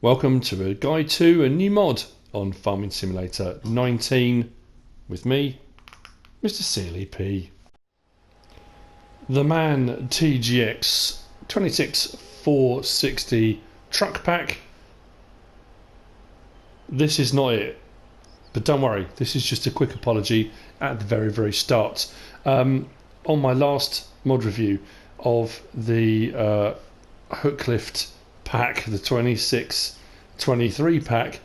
Welcome to a guide to a new mod on Farming Simulator 19 with me, MrSealyp. The MAN TGX 26.460 truck pack. This is not it, but don't worry, this is just a quick apology at the very start. On my last mod review of the hook lift pack, the 2623 pack,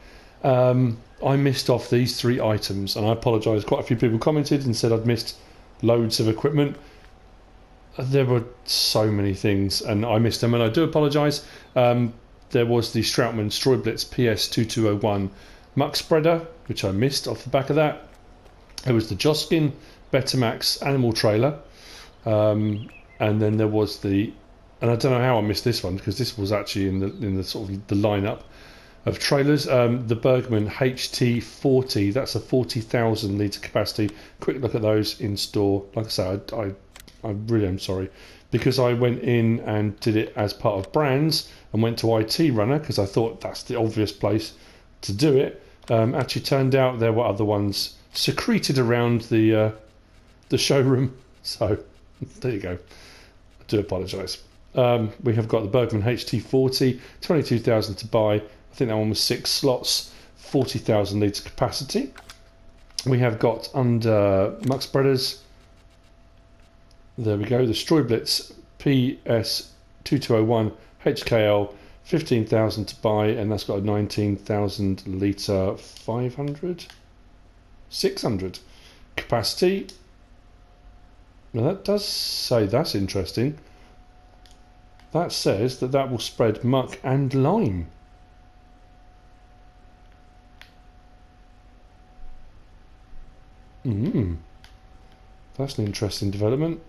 I missed off these three items, and I apologise. Quite a few people commented and said I'd missed loads of equipment. There were so many things and I missed them, and I do apologise. There was the Strautmann Straw Blitz PS2201 muck spreader, which I missed off the back of that. There was the Joskin Betamax animal trailer, and then there was the, and I don't know how I missed this one because this was actually in the sort of the lineup of trailers. The Bergman HT40, that's a 40,000 litre capacity. Quick look at those in store. Like I said, I really am sorry, because I went in and did it as part of brands and went to IT Runner because I thought that's the obvious place to do it. Actually turned out there were other ones secreted around the showroom, so there you go. I do apologise. We have got the Bergman HT40, 22,000 to buy. I think that one was 6 slots, 40,000 litre capacity. We have got under muck spreaders. There we go, the Straw Blitz PS2201 HKL, 15,000 to buy, and that's got a 19,000 litre 600 capacity. Now that does say, that's interesting. That says that will spread muck and lime. That's an interesting development.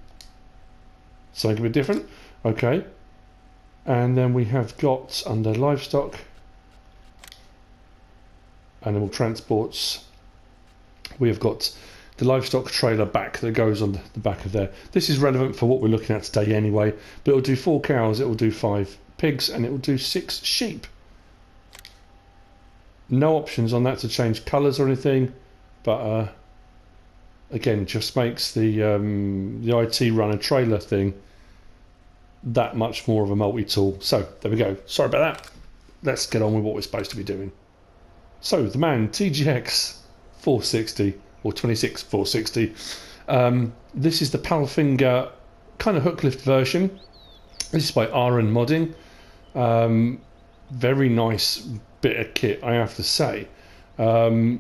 Something a bit different. Okay. And then we have got under livestock, animal transports, we have got the livestock trailer back that goes on the back of there. This is relevant for what we're looking at today anyway, but it will do 4 cows, it will do 5 pigs, and it will do 6 sheep. No options on that to change colours or anything, but again, just makes the IT Runner trailer thing that much more of a multi-tool. So there we go. Sorry about that. Let's get on with what we're supposed to be doing. So the MAN TGX 460 or 26.460. This is the Palfinger kind of hook lift version. This is by Ahran Modding. Very nice bit of kit, I have to say. We'll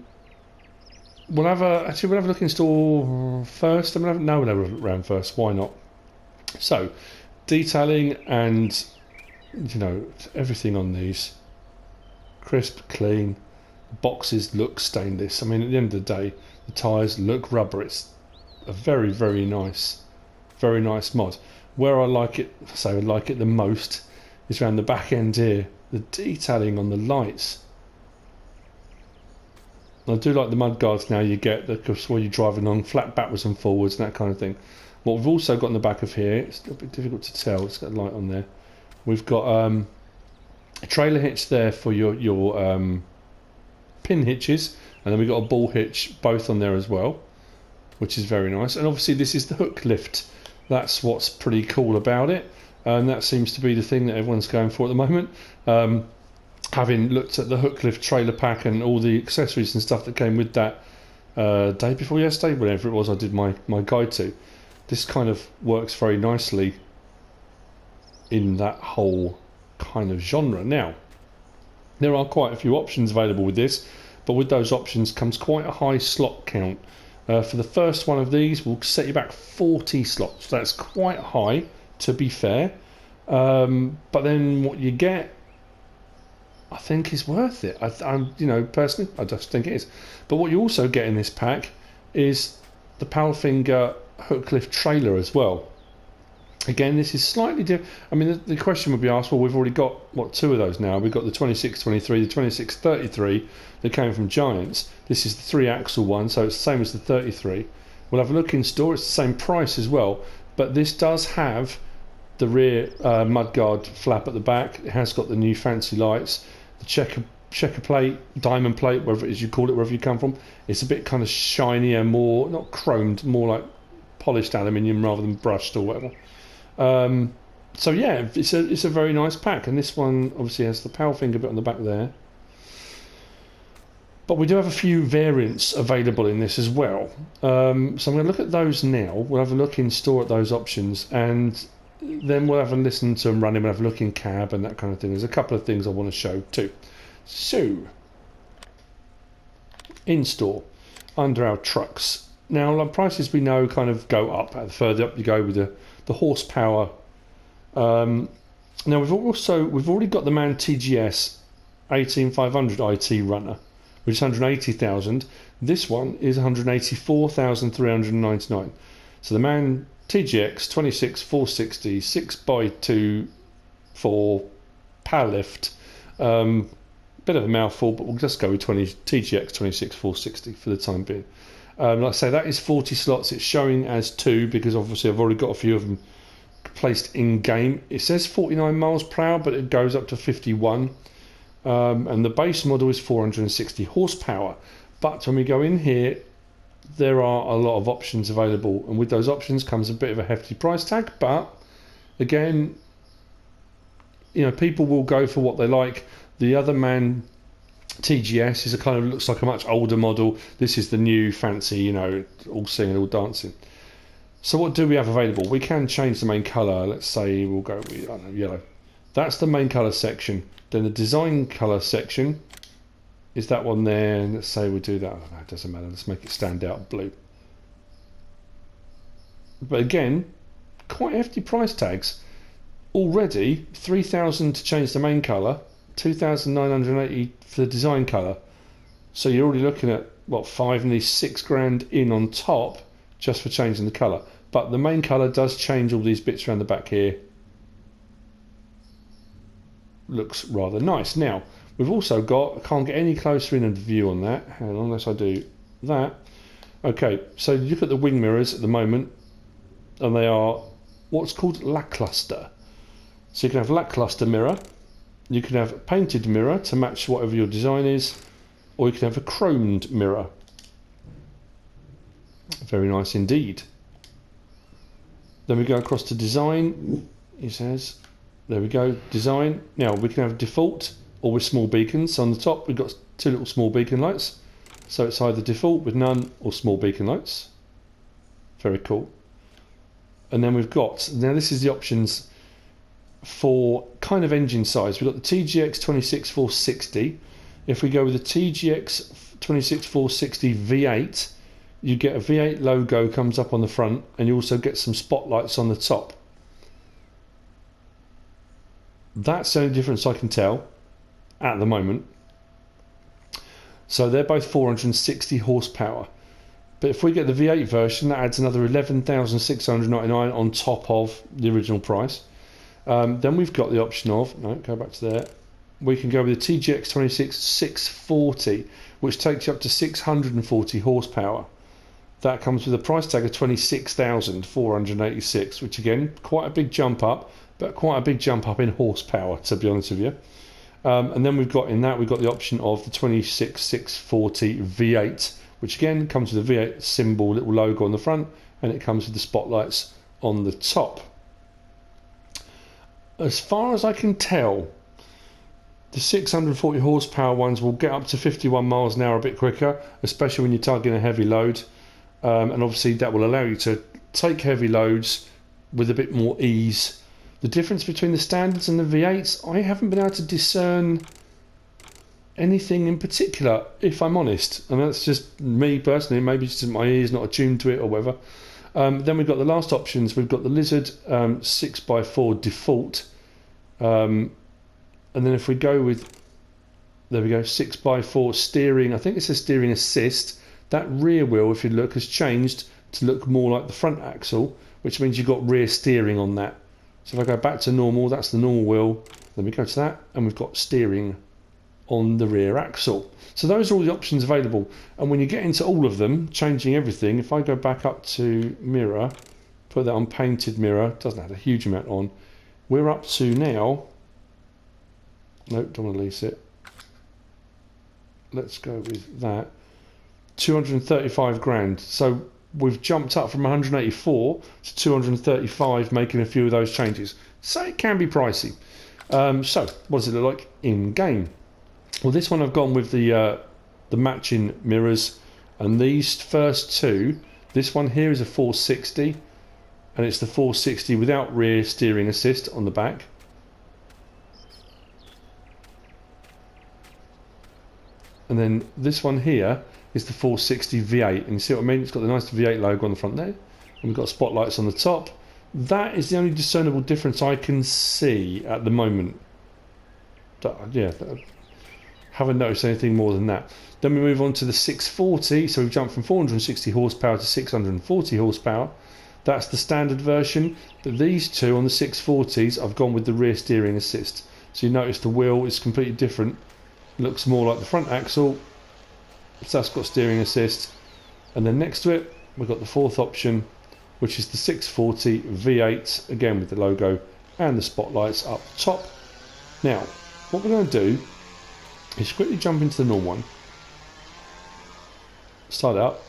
have a look in store first. We'll have a look around first. Why not? So, detailing and everything on these, crisp, clean. Boxes look stainless. I mean, at the end of the day, the tyres look rubber. It's a very nice mod. Where I like it, I like it the most, is around the back end here. The detailing on the lights. I do like the mud guards now you get, because where you're driving along flat backwards and forwards and that kind of thing. What we've also got in the back of here, it's a little bit difficult to tell, it's got a light on there. We've got a trailer hitch there for your pin hitches, and then we've got a ball hitch both on there as well, which is very nice. And obviously this is the hook lift. That's what's pretty cool about it, and that seems to be the thing that everyone's going for at the moment. Having looked at the hook lift trailer pack and all the accessories and stuff that came with that day before yesterday, whatever it was I did my guide to, this kind of works very nicely in that whole kind of genre. Now, there are quite a few options available with this, but with those options comes quite a high slot count. For the first one of these, we'll set you back 40 slots. That's quite high, to be fair. But then what you get, I think, is worth it. Personally, I just think it is. But what you also get in this pack is the Palfinger hook lift trailer as well. Again, this is slightly different. I mean, the question would be asked, well, we've already got, 2 of those now. We've got the 2623, the 2633 that came from Giants. This is the 3-axle one, so it's the same as the 33. We'll have a look in store. It's the same price as well, but this does have the rear mudguard flap at the back. It has got the new fancy lights. the checker plate, diamond plate, whatever it is you call it, wherever you come from, it's a bit kind of shinier, more not chromed, more like polished aluminium rather than brushed or whatever. So yeah, it's a very nice pack, and this one obviously has the power finger bit on the back there. But we do have a few variants available in this as well. So I'm going to look at those now. We'll have a look in store at those options, and then we'll have a listen to them running. We'll have a look in cab and that kind of thing. There's a couple of things I want to show too. So, in store, under our trucks. Now, the prices we know kind of go up. The further up you go with the horsepower. Now we've already got the MAN TGX 18500 IT runner, which is 180,000. This one is 184,399. So the MAN TGX 26.460 6x2 power lift. Bit of a mouthful, but we'll just go with TGX 26.460 for the time being. Like I say, that is 40 slots. It's showing as 2 because obviously I've already got a few of them placed in game. It says 49 miles per hour, but it goes up to 51. And the base model is 460 horsepower. But when we go in here, there are a lot of options available, and with those options comes a bit of a hefty price tag. But again, you know, people will go for what they like. The other MAN TGS is looks like a much older model. This is the new fancy, you know, all singing, all dancing. So what do we have available? We can change the main colour. Let's say we'll go with, I don't know, yellow. That's the main colour section. Then the design colour section is that one there. And let's say we do that. I don't know, it doesn't matter. Let's make it stand out blue. But again, quite hefty price tags. Already 3,000 to change the main colour, 2,980 for the design colour. So you're already looking at what, 5, nearly 6 grand in on top just for changing the colour. But the main colour does change all these bits around the back here. Looks rather nice. Now we've also got, I can't get any closer in a view on that. Hang on, unless I do that. Okay, so you look at the wing mirrors at the moment, and they are what's called lackluster. So you can have lackluster mirror, you can have a painted mirror to match whatever your design is, or you can have a chromed mirror. Very nice indeed. Then we go across to design. He says, there we go, design. Now we can have default or with small beacons. So on the top we've got 2 little small beacon lights. So it's either default with none or small beacon lights. Very cool. And then we've got, now this is the options for kind of engine size. We've got the TGX 26.460. If we go with the TGX 26.460 V8, you get a V8 logo comes up on the front, and you also get some spotlights on the top. That's the only difference I can tell at the moment. So they're both 460 horsepower. But if we get the V8 version, that adds another 11,699 on top of the original price. Then we've got the option of, no, go back to there. We can go with the TGX 26.640, which takes you up to 640 horsepower. That comes with a price tag of 26,486, which again, quite a big jump up, but quite a big jump up in horsepower, to be honest with you. And then we've got the option of the 26.640 V8, which again comes with a V8 symbol, little logo on the front, and it comes with the spotlights on the top. As far as I can tell, the 640 horsepower ones will get up to 51 miles an hour a bit quicker, especially when you're targeting a heavy load. And obviously that will allow you to take heavy loads with a bit more ease. The difference between the standards and the V8s, I haven't been able to discern anything in particular, if I'm honest. I mean, that's just me personally, maybe just my ears not attuned to it or whatever. Then we've got the last options. We've got the Lizard 6x4 default. And then if we go with, there we go, 6x4 steering, I think it's a steering assist. That rear wheel, if you look, has changed to look more like the front axle, which means you've got rear steering on that. So if I go back to normal, that's the normal wheel. Then we go to that, and we've got steering on the rear axle. So those are all the options available. And when you get into all of them, changing everything, if I go back up to mirror, put that on painted mirror, doesn't have a huge amount on. We're up to now, nope, don't want to release it. let's go with that. 235 grand. So we've jumped up from 184 to 235, making a few of those changes. So it can be pricey. So what does it look like in game? Well, this one I've gone with the matching mirrors, and these first two. This one here is a 460, and it's the 460 without rear steering assist on the back. And then this one here is the 460 V8, and you see what I mean? It's got the nice V8 logo on the front there, and we've got spotlights on the top. That is the only discernible difference I can see at the moment. Yeah, haven't noticed anything more than that. Then we move on to the 640, so we've jumped from 460 horsepower to 640 horsepower. That's the standard version, but these two on the 640s, I've gone with the rear steering assist. So you notice the wheel is completely different. It looks more like the front axle, so that's got steering assist. And then next to it, we've got the fourth option, which is the 640 V8, again with the logo and the spotlights up top. Now, what we're going to do is quickly jump into the normal one. Start out.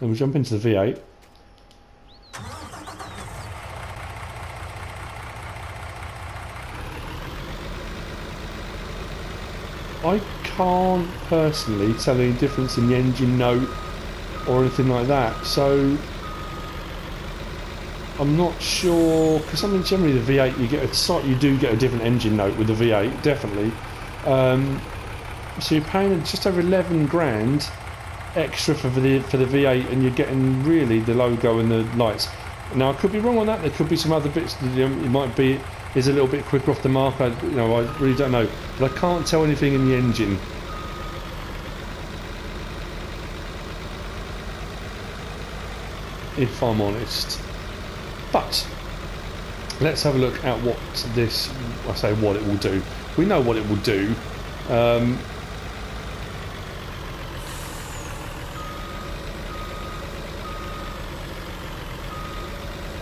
Then we jump into the V8. I can't personally tell any difference in the engine note or anything like that, so I'm not sure, because I mean generally the V8 you do get a different engine note with the V8, definitely. So you're paying just over 11 grand extra for the V8, and you're getting really the logo and the lights. Now I could be wrong on that. There could be some other bits that it might be is a little bit quicker off the mark. I really don't know, but I can't tell anything in the engine. If I'm honest. But let's have a look at what this. I say what it will do. We know what it will do.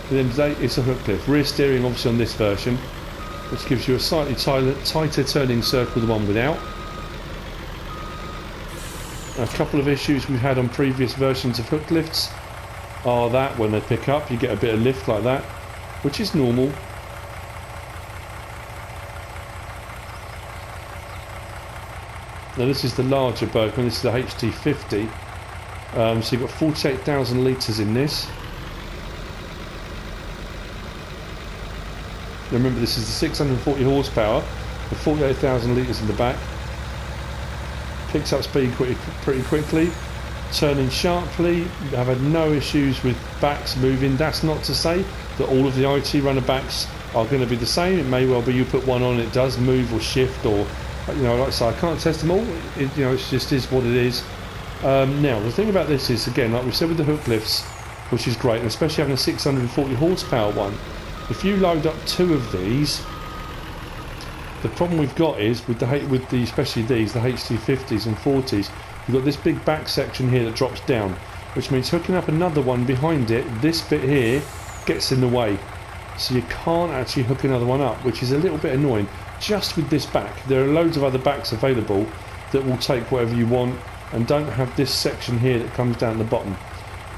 At the end of the day, it's a hook lift. Rear steering obviously on this version, which gives you a slightly tighter turning circle than the one without. A couple of issues we've had on previous versions of hook lifts are that when they pick up you get a bit of lift like that, which is normal. Now this is the larger Bergman, this is the HT50, so you've got 48,000 litres in this. Remember, this is the 640 horsepower with 48,000 litres in the back. Picks up speed pretty quickly, turning sharply. I've had no issues with backs moving. That's not to say that all of the IT runner backs are going to be the same. It may well be you put one on, it does move or shift, or like I say, I can't test them all. It just is what it is. Now the thing about this is, again, like we said with the hook lifts, which is great, and especially having a 640 horsepower one. If you load up two of these, the problem we've got is with the especially these, the HT50s and 40s, you've got this big back section here that drops down, which means hooking up another one behind it, this bit here gets in the way, so you can't actually hook another one up, which is a little bit annoying. Just with this back, there are loads of other backs available that will take whatever you want and don't have this section here that comes down the bottom.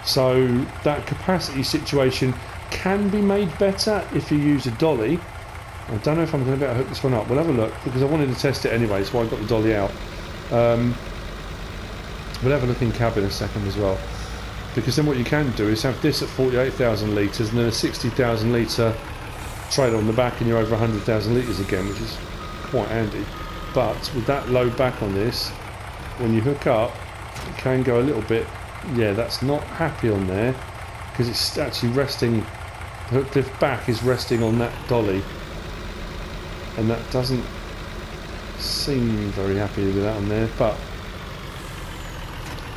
So that capacity situation can be made better if you use a dolly. I don't know if I'm going to be able to hook this one up. We'll have a look, because I wanted to test it anyway, so I got the dolly out. We'll have a look in cab in a second as well, because then what you can do is have this at 48,000 litres and then a 60,000 litre trailer on the back, and you're over 100,000 litres again, which is quite handy. But with that low back on this, when you hook up, it can go a little bit, yeah, that's not happy on there, because it's actually resting, the hook lift back is resting on that dolly, and that doesn't seem very happy with that on there. But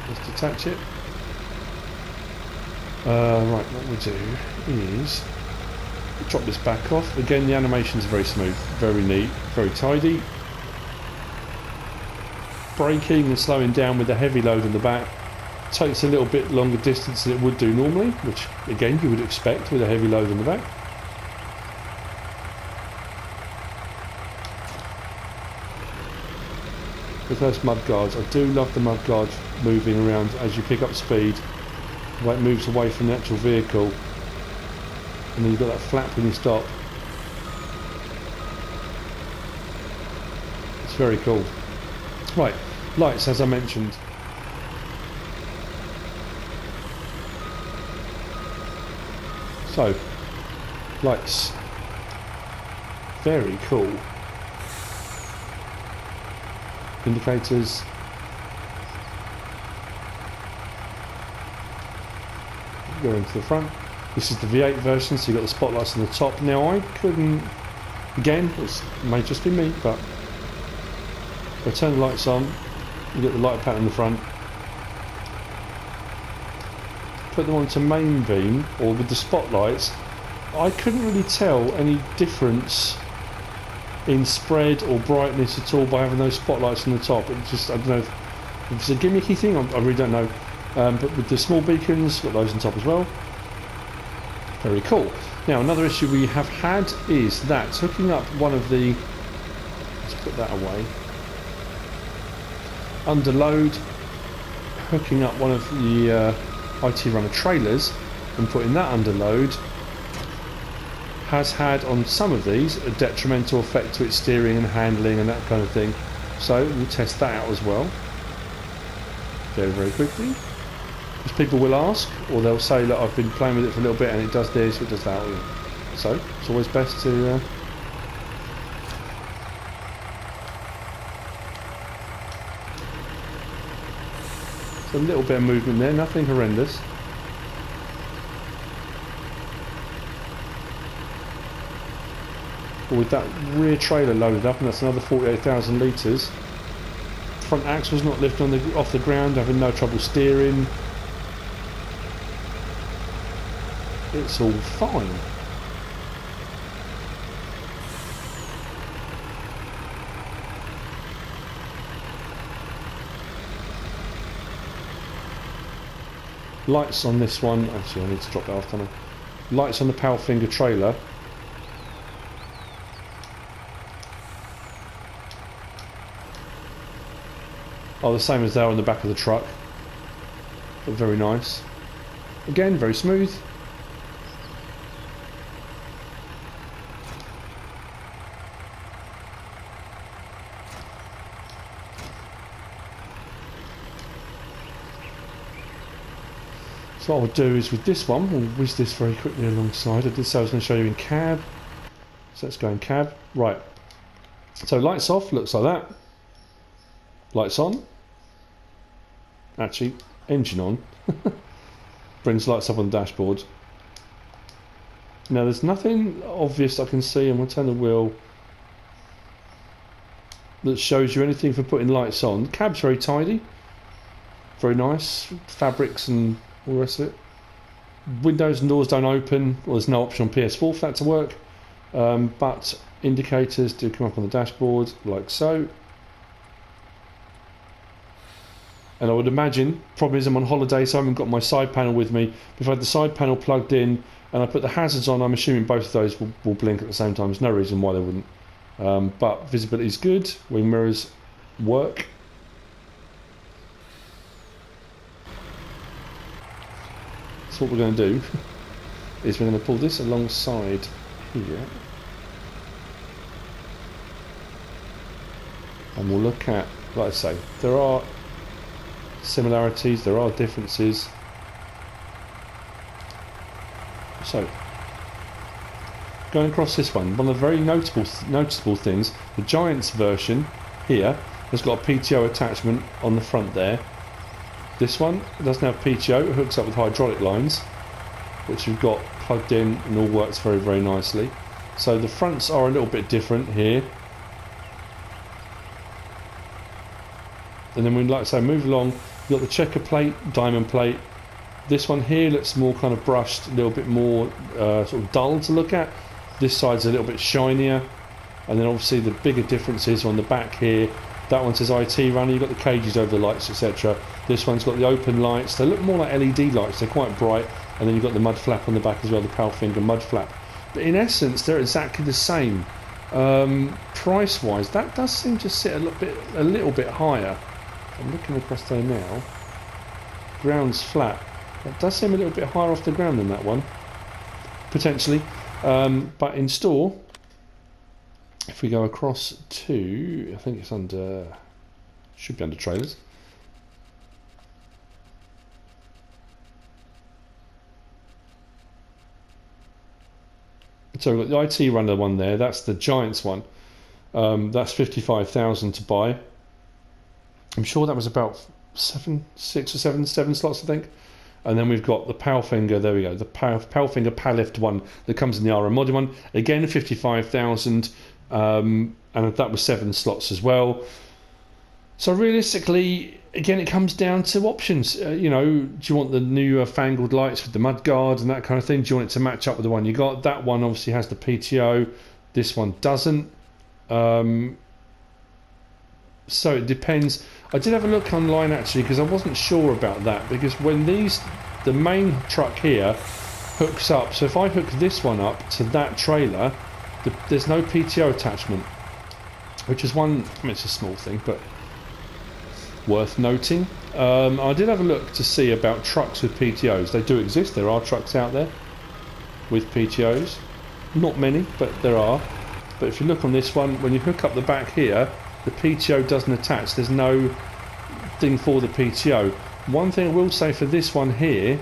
let's detach it. Right, what we'll do is Drop this back off. Again, the animations are very smooth, very neat, very tidy. Braking and slowing down with a heavy load on the back takes a little bit longer distance than it would do normally, which again you would expect with a heavy load on the back. With those mud guards, I do love the mud guard moving around as you pick up speed, the way it moves away from the actual vehicle, and then you've got that flap when you stop. It's very cool. Right, lights as I mentioned. So, lights. Very cool. Indicators. Go into the front. This is the V8 version, so you've got the spotlights on the top. Now I couldn't, again, it may just be me, but if I turn the lights on, you get the light pattern in the front. Put them onto main beam, or with the spotlights, I couldn't really tell any difference in spread or brightness at all by having those spotlights on the top. It just, I don't know if it's a gimmicky thing, I really don't know. But with the small beacons, got those on top as well. Very cool. Now another issue we have had is that hooking up one of the, let's put that away, under load, hooking up one of the IT runner trailers and putting that under load has had on some of these a detrimental effect to its steering and handling and that kind of thing. So we'll test that out as well very, very quickly. Because people will ask, or they'll say, look, I've been playing with it for a little bit and it does this, it does that. So it's always best to a little bit of movement there, nothing horrendous. But with that rear trailer loaded up, and that's another 48,000 litres, front axle's not lifting off the ground, having no trouble steering. It's all fine. Lights on this one, actually I need to drop that off, don't I? Lights on the Powfinger trailer. Are the same as they are on the back of the truck, but very nice. Again, very smooth. So what I'll do is with this one, we'll whiz this very quickly alongside. I did say I was going to show you in cab. So let's go in cab. Right. So lights off, looks like that. Lights on. Actually, engine on. Brings lights up on the dashboard. Now there's nothing obvious I can see, and we'll turn the wheel, that shows you anything for putting lights on. Cab's very tidy. Very nice. Fabrics and all the rest of it. Windows and doors don't open. Well, there's no option on PS4 for that to work. But indicators do come up on the dashboard, like so. And I would imagine, problem is I'm on holiday, so I haven't got my side panel with me. If I had the side panel plugged in and I put the hazards on, I'm assuming both of those will blink at the same time. There's no reason why they wouldn't. But visibility is good. Wing mirrors work. So what we're going to do is we're going to pull this alongside here. And we'll look at, like I say, there are similarities, there are differences. So, going across this one of the very noticeable things, the Giants version here has got a PTO attachment on the front there. This one doesn't have PTO, it hooks up with hydraulic lines, which we've got plugged in and all works very, very nicely. So the fronts are a little bit different here. And then we, like I say, move along. You've got the checker plate, diamond plate. This one here looks more kind of brushed, a little bit more sort of dull to look at. This side's a little bit shinier, and then obviously the bigger difference is on the back here. That one says IT runner, you've got the cages over the lights, etc. This one's got the open lights. They look more like LED lights, they're quite bright, and then you've got the mud flap on the back as well, the Powfinger mud flap. But in essence, they're exactly the same. Price wise, that does seem to sit a little bit higher. I'm looking across there now. Ground's flat. That does seem a little bit higher off the ground than that one, potentially. But in store, if we go across to, I think it's under, should be under trailers. So we've got the IT runner one there, that's the Giants one. That's 55,000 to buy. I'm sure that was about 7 slots, I think. And then we've got the Powfinger, there we go, the Powfinger Powerlift one that comes in the Ahran Modding one. Again, 55,000, and that was 7 slots as well. So realistically, again, it comes down to options. You know, do you want the new fangled lights with the mud guard and that kind of thing? Do you want it to match up with the one you got? That one obviously has the PTO. This one doesn't. So it depends. I did have a look online actually because I wasn't sure about that, because when the main truck here hooks up, so if I hook this one up to that trailer, there's no PTO attachment, which is one, I mean it's a small thing but worth noting. I did have a look to see about trucks with PTOs. They do exist, there are trucks out there with PTOs, not many but there are. But if you look on this one, when you hook up the back here, the PTO doesn't attach. There's no thing for the PTO. One thing I will say for this one here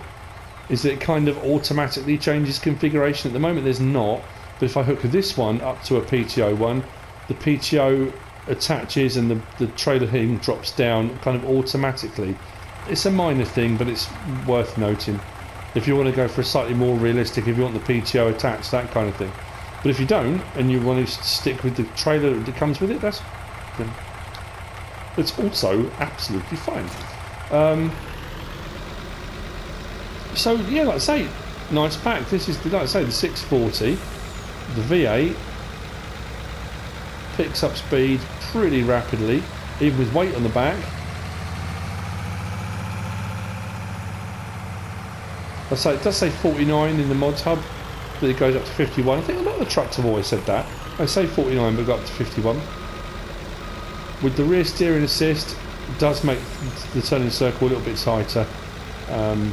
is that it kind of automatically changes configuration. At the moment there's not, but if I hook this one up to a PTO one, the PTO attaches and the trailer thing drops down kind of automatically. It's a minor thing, but it's worth noting. If you want to go for a slightly more realistic, if you want the PTO attached, that kind of thing. But if you don't, and you want to stick with the trailer that comes with it, it's also absolutely fine. So yeah, like I say, nice pack. This is, like I say, the 640, the V8 picks up speed pretty rapidly, even with weight on the back. I say it does say 49 in the Modhub, but it goes up to 51. I think a lot of the trucks have always said that. They say 49 but go up to 51. With the rear steering assist, it does make the turning circle a little bit tighter.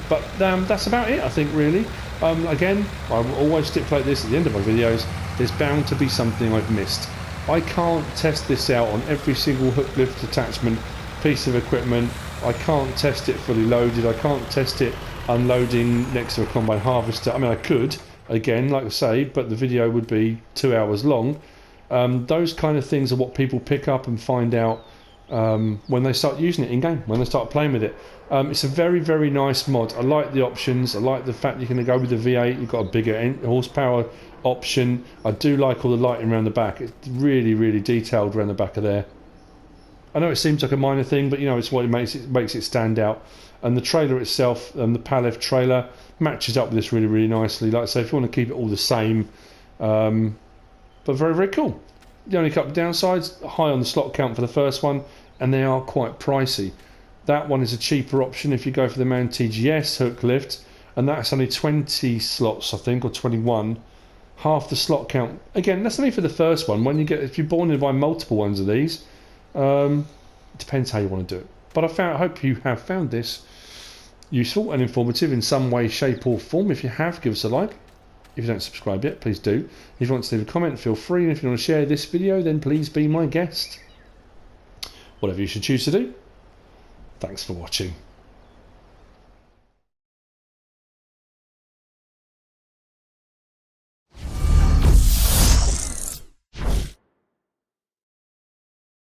But that's about it, I think, really. Again, I will always stipulate this at the end of my videos, there's bound to be something I've missed. I can't test this out on every single hook lift attachment, piece of equipment. I can't test it fully loaded. I can't test it unloading next to a combine harvester. I mean, I could, again, like I say, but the video would be 2 hours long. Those kind of things are what people pick up and find out when they start using it in game, when they start playing with it. It's a very, very nice mod. I like the options. I like the fact you're going to go with the V8. You've got a bigger horsepower option. I do like all the lighting around the back. It's really, really detailed around the back of there. I know it seems like a minor thing, but you know, it's what makes it stand out. And the trailer itself, the Powerlift trailer, matches up with this really, really nicely. Like I say, if you want to keep it all the same, but very, very cool. The only couple of downsides, high on the slot count for the first one, and they are quite pricey. That one is a cheaper option if you go for the MAN TGX hook lift, and that's only 20 slots, I think, or 21. Half the slot count. Again, that's only for the first one. When you get, if you're born in by multiple ones of these, it depends how you want to do it. But I hope you have found this useful and informative in some way, shape or form. If you have, give us a like. If you don't subscribe yet, please do. If you want to leave a comment, feel free. And if you want to share this video, then please be my guest. Whatever you should choose to do. Thanks for watching.